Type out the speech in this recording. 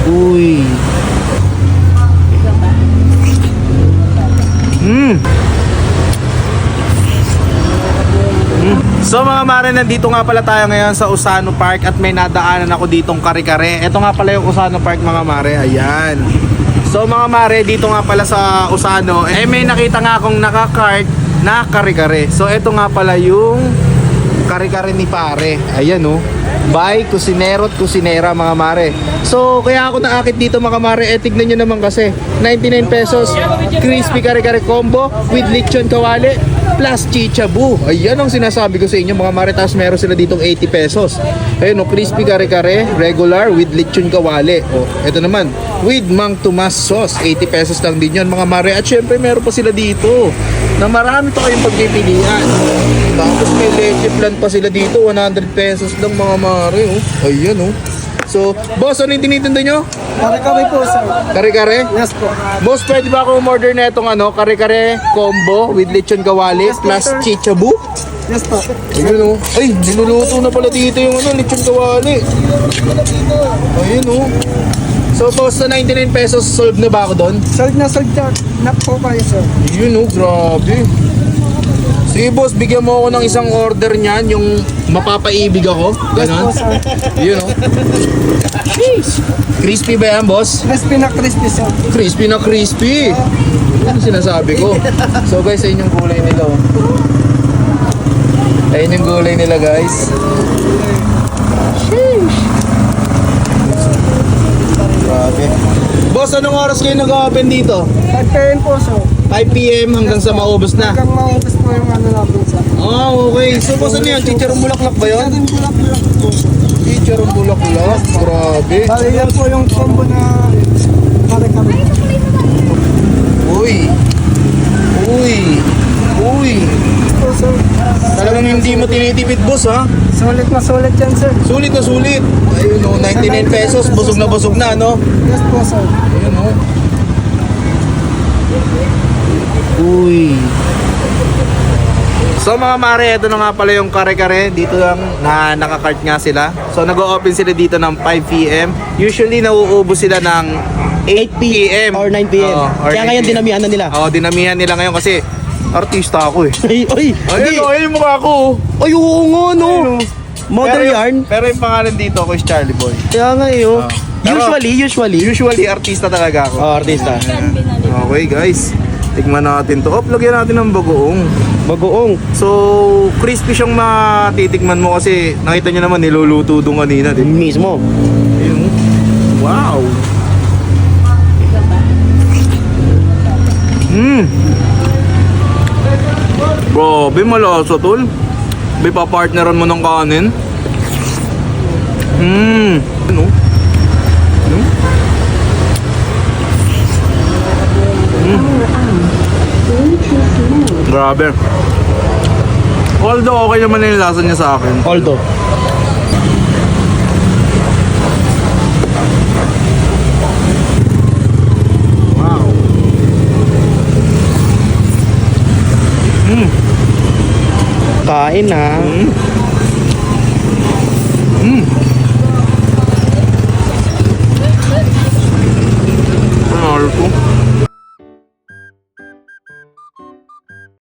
Uy. So mga mare, nandito nga pala tayo ngayon sa Usano Park at may nadaanan ako ditong kare-kare. Ito nga pala yung Usano Park mga mare, ayan. So mga mare, dito nga pala sa Usano, may nakita nga akong nakakart na kare-kare. So ito nga pala yung kare-kare ni pare. Ayan oh. By Kusinero at Kusinera mga mare. So kaya ako naakit dito mga mare, tignan nyo naman kasi 99 pesos crispy kare-kare combo with lechon kawali plus chichabu. Ayan ang sinasabi ko sa inyo mga mare. Tapos meron sila ditong 80 pesos. Ayun o, crispy kare-kare regular with lechon kawali. O, ito naman with Mang Tomas sauce, 80 pesos lang din yun mga mare. At syempre meron pa sila dito na marami pa kayong pagpipilian. Tapos may leche plan pa sila dito, 100 pesos lang mga mare. Oh. Ayan oh. So, boss, ano yung tinitinda nyo? Kare-kare po, sir. Kare-kare? Yes po. Boss, pwede ba ako umorder na itong kare-kare combo with lechon kawali Yes, po, plus sir. chichabu? Yes po. Ayun oh. Ay, niluluto na pala dito yung lechon kawali. Ayun oh. So, boss, sa 99 pesos, solve na ba ako doon? Sold na po kayo, sir. Yun oh, grabe. Sige boss, bigyan mo ako ng isang order niyan, yung mapapaibig ako. Ganon. Yes po, sir. Yun oh. Crispy ba yan, boss? Crispy na crispy, sir. Crispy na crispy. Ano sinasabi ko? So guys, ayun yung gulay nila oh. Ayun yung gulay nila guys. Sheesh. Grabe. Boss, anong oras kayo nag-open dito? 5 p.m. po, sir. 5 PM hanggang sa maubos na. Hanggang maubos po yung ano natin, sir. Ah, okay. So, boss, ano yan? Chicharong bulaklak ba yun? Yung bulak-bulak po. Chicharong bulaklak? Grabe. Bali yan po yung combo na kare-kare. Uy. Uy. Uy. Po, sir. Talagang hindi mo tinitipid, boss, ha? Sulit na sulit yan, sir. Sulit na sulit. Ayun, oh, 99 pesos. Busog na, no? Yes po, sir. Ayun, oh. Uy. So mga mare, ito na nga pala yung kare-kare. Dito lang na nakakart nga sila. So nag-o-open sila dito ng 5 PM. Usually nauubos sila ng 8 PM or 9 PM. or Kaya 9 ngayon PM. dinamihan na nila. Oo, dinamihan nila ngayon kasi artista ako eh. Ay, ay, Ayun, oh, ayun yung mukha ko. ay, oo nga, no. Model Pero yarn. Pero yung pangalan dito ako is Charlie Boy. Kaya nga, eh, oh. Pero- Usually artista talaga ako. Oh, artista. Okay guys, tikman natin to. Lagyan natin ng bagoong. Bagoong. So, crispy siyang matitikman mo kasi nakita nyo naman niluluto doon kanina. Din. Mismo. Ayun. Wow. Grabe, malasa tol. May papartneran mo ng kanin. Ano? Grabe. Although okay naman yung lasa niya sa akin. Aldo. Wow. Kain na.